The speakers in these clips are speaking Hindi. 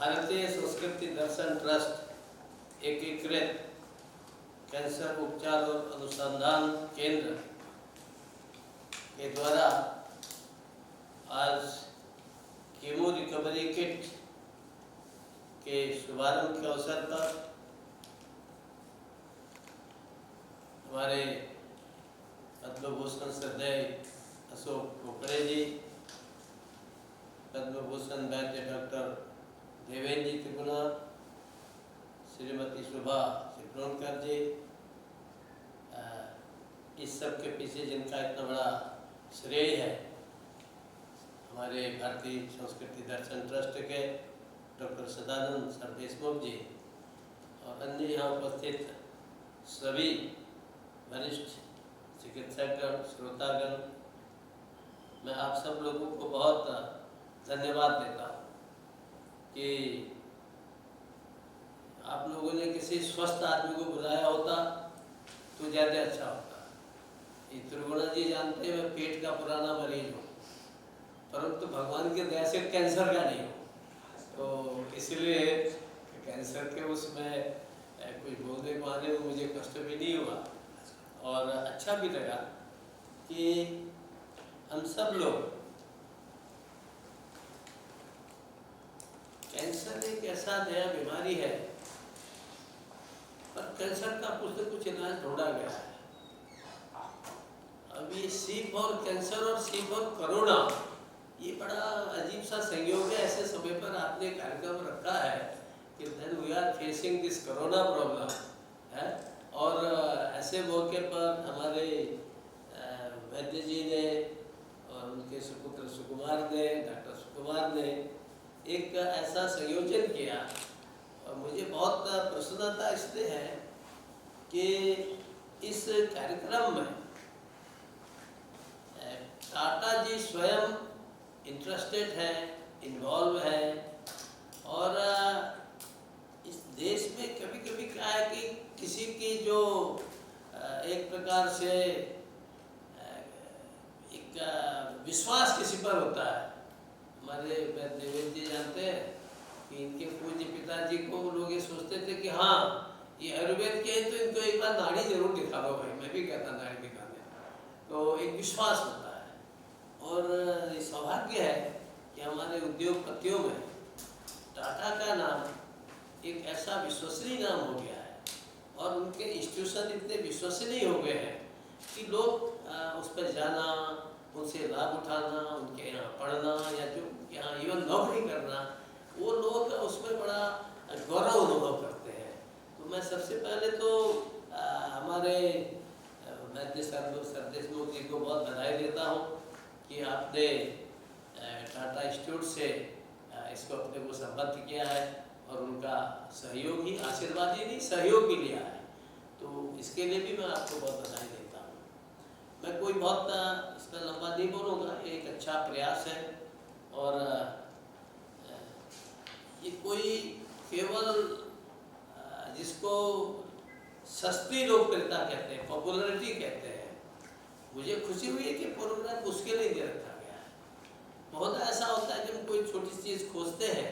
भारतीय संस्कृति दर्शन ट्रस्ट एकीकृत कैंसर उपचार और अनुसंधान केंद्र के द्वारा आज कीमो रिकवरी किट के शुभारंभ के अवसर पर हमारे पद्म भूषण श्रद्धेय अशोक कोकड़े जी, पद्म भूषण वैद्य डॉक्टर देवेंद्र जी त्रिपुरा, श्रीमती शोभा शिप्रोनकर जी, इस सब के पीछे जिनका इतना बड़ा श्रेय है हमारे भारतीय संस्कृति दर्शन ट्रस्ट के डॉक्टर सदानंद सर देशमुख जी और अन्य यहाँ उपस्थित सभी वरिष्ठ चिकित्सकगण, श्रोतागण, मैं आप सब लोगों को बहुत धन्यवाद देता हूँ कि आप लोगों ने किसी स्वस्थ आदमी को बुलाया होता तो ज़्यादा अच्छा होता। ये त्रिगुणा जी जानते हैं मैं पेट का पुराना मरीज हूँ, परंतु भगवान की दया से कैंसर का नहीं हूँ, तो इसलिए कैंसर के उसमें कुछ बोलने को आने में मुझे कष्ट भी नहीं हुआ और अच्छा भी लगा कि हम सब लोग कैंसर एक ऐसा नया बीमारी है पर कैंसर का कुछ न कुछ इलाज ढूंढा गया है। अब ये सी फॉर कैंसर और सी फॉर कोरोना ये बड़ा अजीब सा संयोग है। ऐसे समय पर आपने कार्यक्रम रखा है कि then we are facing this corona problem है और ऐसे मौके पर हमारे वैद्य जी ने और उनके सुपुत्र सुकुमार ने, डॉक्टर सुकुमार ने एक ऐसा संयोजन किया और मुझे बहुत प्रसन्नता इसलिए है कि इस कार्यक्रम में टाटा जी स्वयं इंटरेस्टेड है, इन्वॉल्व है और इस देश में कभी कभी क्या है कि किसी की जो एक प्रकार से एक विश्वास किसी पर होता है। हमारे देवेंद्र जी जानते हैं कि इनके पूज्य पिताजी को लोग ये सोचते थे कि हाँ ये आयुर्वेद के हैं तो इनको एक बार नाड़ी जरूर दिखा दो भाई, मैं भी कहता नाड़ी दिखा दे, तो एक विश्वास होता है। और ये सौभाग्य है कि हमारे उद्योगपतियों में टाटा का नाम एक ऐसा विश्वसनीय नाम हो गया है और उनके इंस्टीट्यूशन इतने विश्वसनीय हो गए हैं कि लोग उस पर जाना, उनसे लाभ उठाना, उनके यहाँ पढ़ना या जो यहाँ इवन नौकरी करना, वो लोग उसमें बड़ा गौरव अनुभव करते हैं। तो मैं सबसे पहले तो हमारे वैद्य सर देशमुख जी को बहुत बधाई देता हूँ कि आपने टाटा इंस्टीट्यूट से इसको अपने को संबद्ध किया है और उनका सहयोग ही, आशीर्वाद ही नहीं सहयोग भी लिया है, तो इसके लिए भी मैं आपको बहुत बधाई देता हूँ। मैं कोई बहुत इस पर लंबा नहीं बोलूँगा, ये एक अच्छा प्रयास है और ये कोई केवल जिसको सस्ती लोकप्रियता कहते हैं, पॉपुलैरिटी कहते हैं, मुझे खुशी हुई है कि प्रोग्राम उसके लिए दे रखा गया है। बहुत ऐसा होता है जब कोई छोटी चीज़ खोजते हैं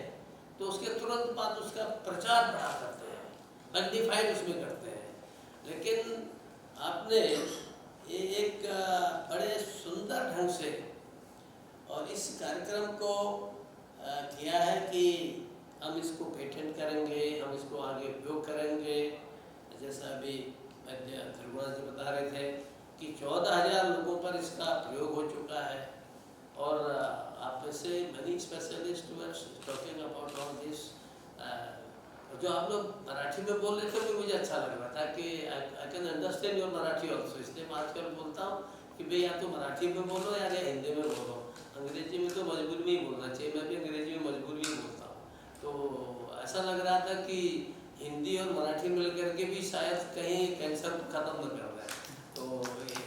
तो उसके तुरंत बाद उसका प्रचार बढ़ा करते हैं, मैग्नीफाइड उसमें करते हैं, लेकिन आपने ये एक बड़े सुंदर ढंग से और इस कार्यक्रम को किया है कि हम इसको पेटेंट करेंगे, हम इसको आगे उपयोग करेंगे। जैसा अभी वैद्य त्रिगुणा जी बता रहे थे कि 14,000 लोगों पर इसका प्रयोग हो चुका है और आप में से money specialist were talking about all this. जो आप लोग मराठी में बोल रहे थे वो मुझे अच्छा लग रहा था कि I can understand your Marathi also, इसलिए मैं आजकल बोलता हूँ कि भाई या तो मराठी में बोलो या हिंदी में बोलो, अंग्रेजी में तो मजबूर में ही बोलना चाहिए, मैं भी अंग्रेजी में मजबूर में ही बोलता हूँ। तो ऐसा लग रहा था कि हिंदी और मराठी मिल करके भी शायद कहीं कैंसर खत्म न कर रहा है, तो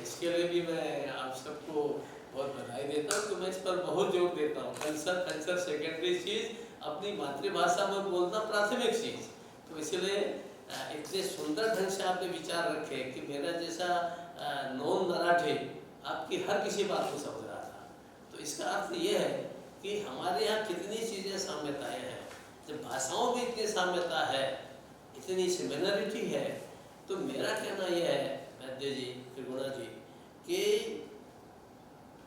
इसके लिए भी मैं आप सबको बहुत बधाई देता हूँ। तो मैं इस पर बहुत जोर देता हूँ, कैंसर सेकेंडरी चीज़, अपनी मातृभाषा में बोलना प्राथमिक चीज़। तो इसलिए इतने सुंदर ढंग से आपने विचार रखे कि मेरा जैसा नॉन मराठी आपकी हर किसी बात को समझ रहा था। तो इसका अर्थ ये है कि हमारे यहाँ कितनी चीज़ें साम्यताएँ हैं जब भाषाओं में इतनी साम्यता है, इतनी सिमिलरिटी है, तो मेरा कहना यह है वैद्य जी, त्रिगुणा जी, कि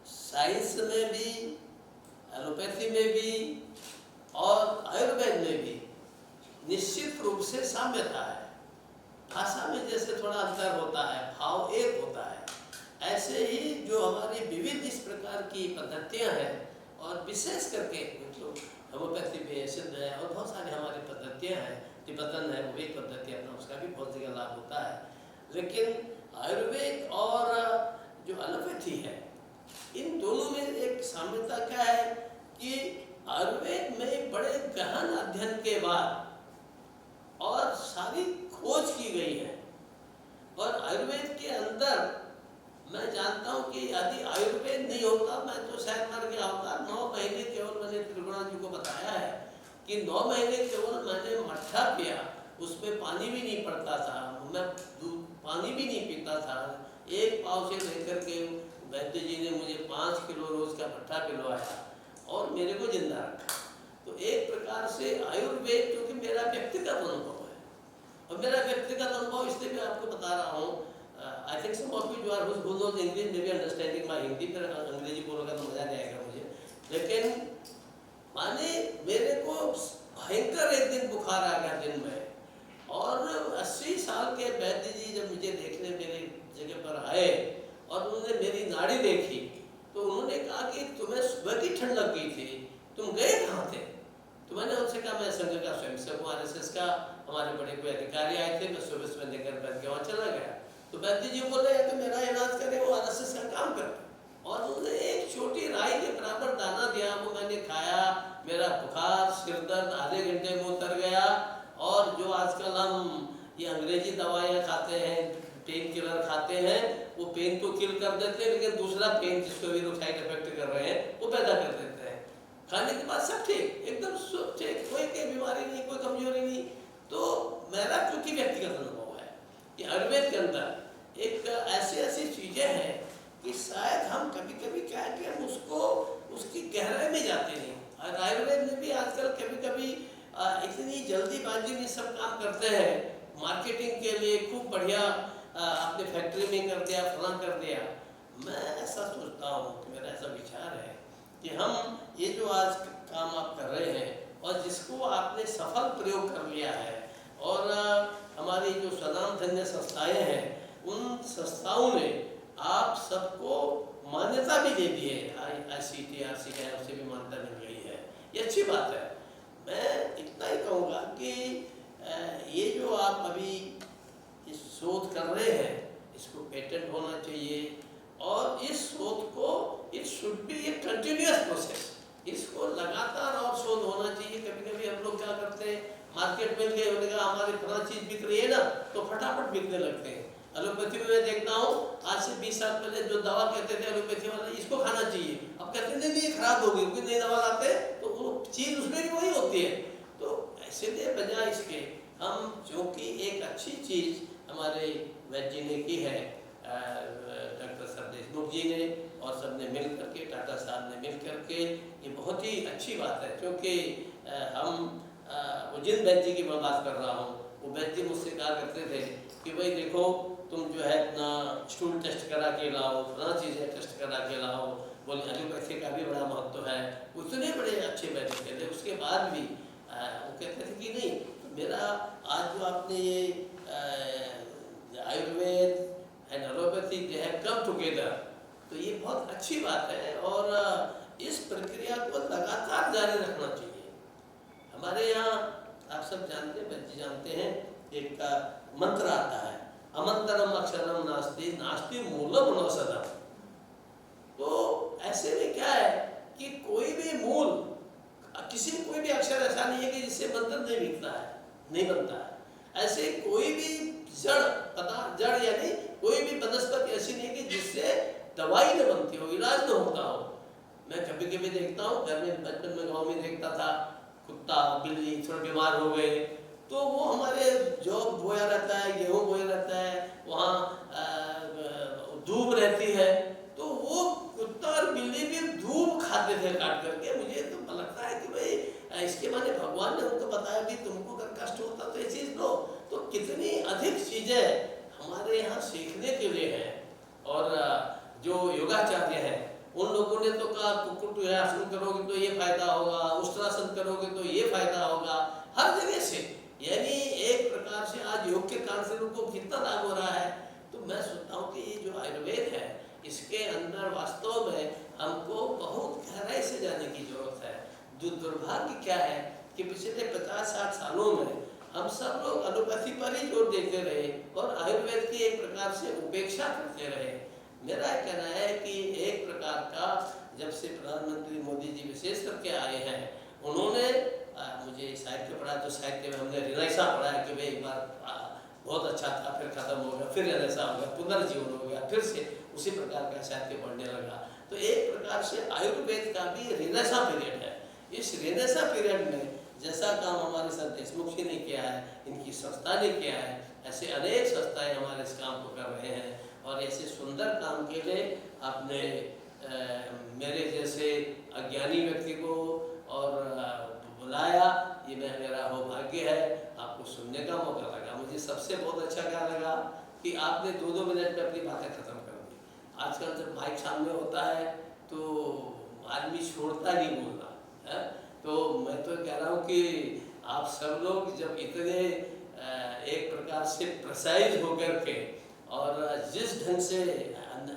साइंस में भी, एलोपैथी में भी और आयुर्वेद में भी निश्चित रूप से साम्यता है। भाषा में जैसे थोड़ा अंतर होता है, भाव एक होता है, ऐसे ही जो हमारी विविध इस प्रकार की पद्धतियां हैं, और विशेष करके जो होम्योपैथी में सिद्ध है और बहुत सारी हमारी पद्धतियां हैं, तिब्बतन है वो एक पद्धति अपना, उसका भी बहुत जगह लाभ होता है। लेकिन आयुर्वेद और जो एलोपैथी है, इन दोनों में एक साम्यता क्या है कि आयुर्वेद में बड़े गहन अध्ययन के बाद और सारी खोज की गई है, और आयुर्वेद के अंदर मैं जानता हूँ कि यदि आयुर्वेद नहीं होता मैं तो शायद मर गया होता। 9 महीने केवल मैंने त्रिगुणा जी को बताया है कि 9 महीने केवल मैंने मट्ठा पिया, उसमें पानी भी नहीं पड़ता था, मैं पानी भी नहीं पीता था। एक पाव से लेकर के वैद्य जी ने मुझे 5 किलो रोज का मट्ठा पिलवाया और मेरे को जिंदा रखा। तो एक प्रकार से आयुर्वेद, क्योंकि मेरा व्यक्तिगत अनुभव है, और मेरा व्यक्तिगत अनुभव इसलिए भी आपको बता रहा हूँ। I think some of you are who knows English may be understanding my Hindi, फिर अंग्रेजी बोलूँगा तो मजा नहीं आएगा मुझे। लेकिन माने मेरे को भयंकर एक दिन बुखार आ गया दिन में, और 80 साल के वैद्य जी जब मुझे देखने मेरी जगह पर आए और उन्होंने मेरी नाड़ी देखी, तो उन्होंने कहा कि तुम्हें सुबह की ठंड लग गई थी, तुम गए कहाँ थे? तो मैंने उनसे कहा मैं संघ का स्वयंसेवक हूँ, RSS का, हमारे बड़े कोई अधिकारी आए थे, मैं सुबह सुबह लेकर बैठ के वहाँ चला गया। तो वैद्य जी बोले कि मेरा इलाज करे, वो RSS का काम कर, और उन्होंने एक छोटी राई के बराबर दाना दिया, वो मैंने खाया, मेरा बुखार सिर दर्द आधे घंटे में उतर गया। और जो आजकल हम ये अंग्रेजी दवाइयाँ खाते हैं, पेन किलर खाते हैं, वो पेन तो किल कर देते हैं, लेकिन दूसरा पेन जिसको भी साइड इफेक्ट कर रहे हैं वो पैदा कर देते हैं। खाने के बाद सब ठीक, एकदम ठीक, कोई बीमारी नहीं, कोई कमजोरी नहीं। तो मेरा क्योंकि व्यक्तिगत अनुभव है कि आयुर्वेद के अंदर एक ऐसी चीजें हैं कि शायद हम कभी कभी क्या है कि हम उसको उसकी गहराई में जाते नहीं। और आयुर्वेद में भी आजकल कभी कभी इतनी जल्दीबाजी में सब काम करते हैं, मार्केटिंग के लिए खूब बढ़िया आपने फैक्ट्री में कर दिया, फलां कर दिया। मैं ऐसा सोचता हूँ कि मेरा ऐसा विचार है कि हम ये जो आज काम आप कर रहे हैं और जिसको आपने सफल प्रयोग कर लिया है, और हमारी जो स्वनामधन्य संस्थाएं हैं, उन संस्थाओं ने आप सबको मान्यता भी दे दी है, ICTRC का उससे भी मान्यता मिल गई है, ये अच्छी बात है। मैं इतना ही कहूँगा कि ये जो आप अभी इस शोध कर रहे हैं, इसको पेटेंट होना चाहिए, और इस शोध को it should be A continuous process, इसको लगातार और शोध होना चाहिए। कभी कभी हम लोग क्या करते हैं, मार्केट में गए, उन्होंने कहा हमारी फला चीज बिक रही है ना, तो फटाफट बिकने लगते हैं। एलोपैथी में मैं देखता हूँ, आज से 20 साल पहले जो दवा कहते थे एलोपैथी वाले, इसको खाना चाहिए, अब कहते नहीं ये खराब होगी, कोई नई दवा लाते तो वो चीज उसमें भी वही होती है। तो इसलिए बजाय इसके हम, क्योंकि एक अच्छी चीज हमारे वैद्य जी ने की है, डॉक्टर सर देशमुख जी ने और सबने मिल करके, टाटा साहब ने मिल करके, ये बहुत ही अच्छी बात है। क्योंकि हम जिन वैद्य जी की मैं बात कर रहा हूँ, वो वैद्य जी मुझसे कहा करते थे कि भाई देखो तुम जो है अपना स्टूल टेस्ट करा के लाओ, फला चीज़ें टेस्ट करा के लाओ, बोले एलोपैथी का भी बड़ा महत्व है। उतने बड़े अच्छे वैद्य थे, उसके बाद भी वो कहते थे कि नहीं, मेरा आज जो आपने ये Ayurveda and allopathy they have come together, तो ये बहुत अच्छी बात है, और इस प्रक्रिया को लगातार जारी रखना चाहिए। हमारे यहाँ आप सब जानते हैं, बच्चे जानते हैं, एक मंत्र आता है, अमंतरम अक्षरम नास्ति नास्ति मूलम नौसदम। तो ऐसे में क्या है कि कोई भी मूल, किसी कोई भी अक्षर ऐसा नहीं है कि जिससे मंत्र नहीं बिकता है, नहीं बनता है। ऐसे कोई भी जड़ पदार्थ, जड़ यानी कोई भी वनस्पति ऐसी नहीं है कि जिससे दवाई न बनती हो, इलाज न होता हो। मैं कभी कभी देखता हूँ, घर में बचपन में गाँव में देखता था, कुत्ता बिल्ली थोड़ा बीमार हो गए तो वो हमारे जो बोया रहता है, गेहूँ बोया रहता है, वहाँ धूप रहती है, तो वो कुत्ता और बिल्ली भी धूप खाते थे काट करके। मुझे तो लगता है कि भाई इसके माने भगवान ने उनको बताया भी तुमको अगर कष्ट होता तो ये चीज लो। तो कितनी अधिक चीजें हमारे यहाँ सीखने के लिए है। और जो योगाचार्य हैं उन लोगों ने तो कहा कुक्कुट आसन करोगे तो ये फायदा होगा, उष्ट्रासन करोगे तो ये फायदा होगा, हर जगह से। यानी एक प्रकार से आज योग के कारण से उनको कितना लाभ हो रहा है। तो मैं सोचता हूँ कि ये जो आयुर्वेद है इसके अंदर वास्तव में हमको बहुत गहराई से जाने की जरूरत है। दुर्भाग्य क्या है कि पिछले 50-60 सालों में हम सब लोग एलोपैथी पर ही जोर देते रहे और आयुर्वेद की एक प्रकार से उपेक्षा करते रहे। मेरा कहना है कि एक प्रकार का जब से प्रधानमंत्री मोदी जी विशेष करके आए हैं उन्होंने मुझे साहित्य पढ़ा तो साहित्य में हमने रिनाइसा पढ़ा है कि भाई एक बार बहुत अच्छा था, फिर खत्म हो गया, फिर रिनाइसा हो गया, पुनर्जीवन हो गया, फिर से उसी प्रकार का साहित्य पढ़ने लगा। तो एक प्रकार से आयुर्वेद का भी रिनाइसा पीरियड है। इस रिनाइसा पीरियड में जैसा काम हमारे साथ देशमुख जी ने किया है, इनकी संस्था ने किया है, ऐसे अनेक संस्थाएं हमारे इस काम को कर रहे हैं। और ऐसे सुंदर काम के लिए आपने मेरे जैसे अज्ञानी व्यक्ति को और बुलाया, ये मेरा सौभाग्य है। आपको सुनने का मौका लगा। मुझे सबसे बहुत अच्छा क्या लगा कि आपने 2-2 मिनट में अपनी बातें खत्म कर दी। आजकल जब माइक सामने होता है तो आदमी छोड़ता नहीं बोलना है। तो मैं तो कह रहा हूँ कि आप सब लोग जब इतने एक प्रकार से प्रिसाइज होकर के और जिस ढंग से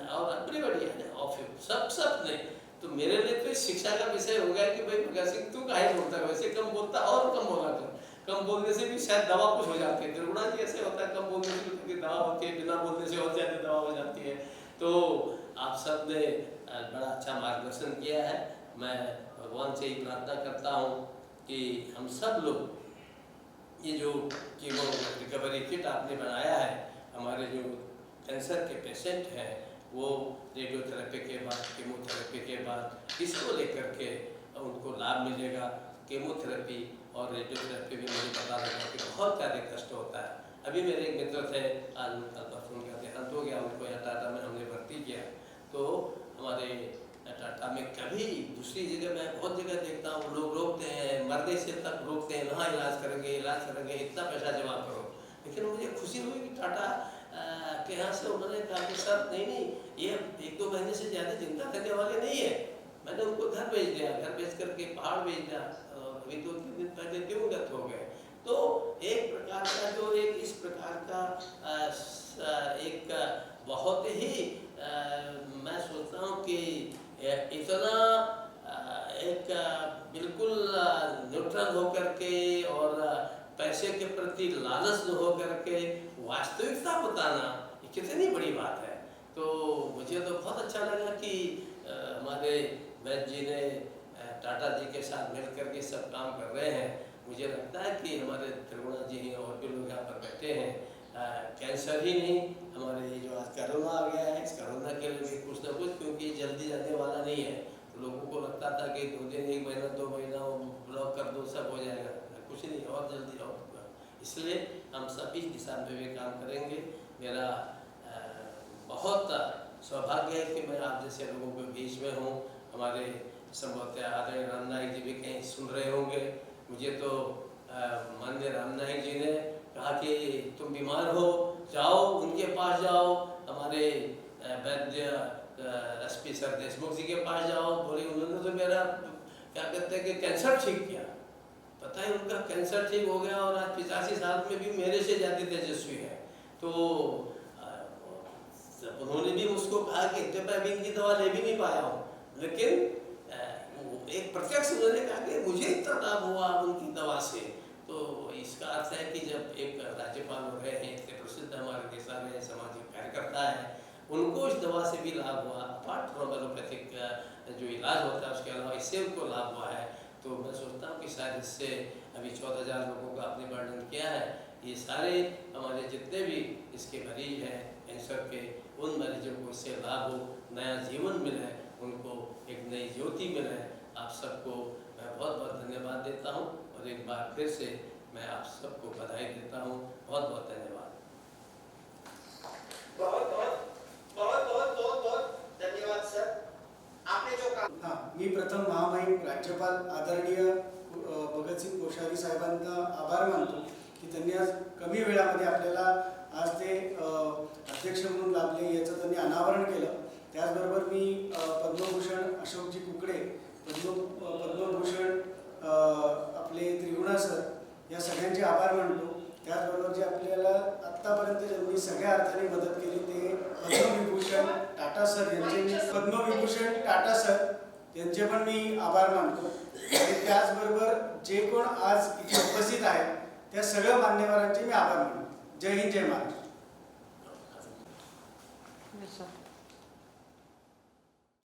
और अपनी बढ़िया है सब ने, तो मेरे लिए तो शिक्षा का विषय हो गया कि भाई भगत सिंह तू काहे बोलता है, वैसे कम बोलता और कम बोला कर। कम बोलने से भी शायद दवा कुछ हो जाती है। त्रिगुणा जी ऐसे होता है, कम बोलने से भी दवा होती है, बिना बोलने से और ज़्यादा दवा हो जाती है। तो आप सब ने बड़ा अच्छा मार्गदर्शन किया है। मैं भगवान से ही प्रार्थना करता हूँ कि हम सब लोग ये जो कीमो रिकवरी किट आपने बनाया है, हमारे जो कैंसर के पेशेंट हैं वो रेडियोथेरेपी के बाद, कीमोथेरेपी के बाद इसको लेकर के उनको लाभ मिलेगा। कीमोथेरेपी और रेडियोथेरेपी में मुझे पता लगा कि बहुत ज़्यादा कष्ट होता है। अभी मेरे एक मित्र थे, आज उनका परसों का देहांत हो गया, उनको यहाँ टाटा में हमने भर्ती किया। तो हमारे टाटा में कभी दूसरी जगह मैं बहुत जगह देखता हूँ लोग रोकते हैं, मरने से तक रोकते हैं, वहाँ इलाज करेंगे, इतना पैसा जमा करो। लेकिन मुझे खुशी हुई कि टाटा के यहाँ से उन्होंने कहा कि सर नहीं, ये 1-2 महीने से ज़्यादा चिंता करने वाले नहीं है। मैंने उनको घर भेज दिया, घर भेज करके पहाड़ भेज दिया। अभी 2-3 दिन पहले दिवंगत हो गए। तो एक प्रकार का जो एक इस प्रकार का एक बहुत ही मैं सोचता हूँ कि इतना एक बिल्कुल न्यूट्रल होकर के और पैसे के प्रति लालच न होकर के वास्तविकता बताना ये कितनी बड़ी बात है। तो मुझे तो बहुत अच्छा लगा कि हमारे वैद्य जी ने टाटा जी के साथ मिल करके सब काम कर रहे हैं। मुझे लगता है कि हमारे त्रिगुणा जी और भी लोग यहाँ पर बैठे हैं, कैंसर ही नहीं, हमारे ये जो आज कोरोना आ गया है, इस कोरोना के लिए भी कुछ ना कुछ, क्योंकि जल्दी जाने वाला नहीं है। तो लोगों को लगता था कि 2 दिन, 1 महीना, 2 महीना ब्लॉक कर दो सब हो जाएगा, कुछ नहीं, और जल्दी और। इसलिए हम सभी दिशा में भी काम करेंगे। मेरा बहुत सौभाग्य है कि मैं आप जैसे लोगों के बीच में हूँ। हमारे संभवतः आदरणीय राम नाईक जी भी कहीं सुन रहे होंगे। मुझे तो माननीय राम नाईक जी ने कहा कि तुम बीमार हो, जाओ उनके पास जाओ, हमारे वैद्य SP सर देशमुख जी के पास जाओ। बोले उन्होंने तो मेरा क्या कहते हैं कि कैंसर ठीक किया। पता है उनका कैंसर ठीक हो गया और आज 85 साल में भी मेरे से ज़्यादा तेजस्वी है। तो उन्होंने भी मुझको कहा कि इतने की दवा ले भी नहीं पाया हूँ, लेकिन एक प्रत्यक्ष उन्होंने कहा कि मुझे इतना लाभ हुआ उनकी दवा से। तो इसका अर्थ है कि जब एक राज्यपाल हो रहे हैं, इतने प्रसिद्ध हमारे देश में सामाजिक कार्यकर्ता है, उनको इस दवा से भी लाभ हुआ। अपार्ट फ्रॉम एलोपैथिक जो इलाज होता है उसके अलावा इससे उनको लाभ हुआ है। तो मैं सोचता हूँ कि शायद इससे अभी 14,000 लोगों का आपने वर्णन किया है, ये सारे हमारे जितने भी इसके मरीज हैं कैंसर के, उन मरीजों को इससे लाभ हो, नया जीवन मिले, उनको एक नई ज्योति मिले। आप सबको मैं बहुत बहुत धन्यवाद देता हूँ और एक बार फिर से मैं आप सबको बधाई देता हूँ। बहुत बहुत धन्यवाद। बहुत धन्यवाद सर। आपने जो कहा, मी प्रथम महामहिम राज्यपाल आदरणीय भगतसिंग कोश्यारी साहेबांना आभार मानतो की त्यांनी आज कमी वेळामध्ये आपल्याला आज ते अध्यक्ष म्हणून लाभले, याचं त्यांनी अनावरण केलं. त्याचबरोबर मी पद्मभूषण अशोकजी कुकडे, पद्मभूषण आपले त्रिगुणा सर या सगळ्यांचे आभार मानतो. त्याचबरोबर जे आपल्याला आत्तापर्यंत ज्यांनी सगळ्या अर्थाने मदत केली ते पद्मविभूषण टाटा सर यांचे पण मी आभार मानतो. आणि त्याचबरोबर जे कोण आज इथे उपस्थित आहेत त्या सगळ्या मान्यवरांचे मी आभार मानतो. जय हिंद, जय महाराष्ट्र.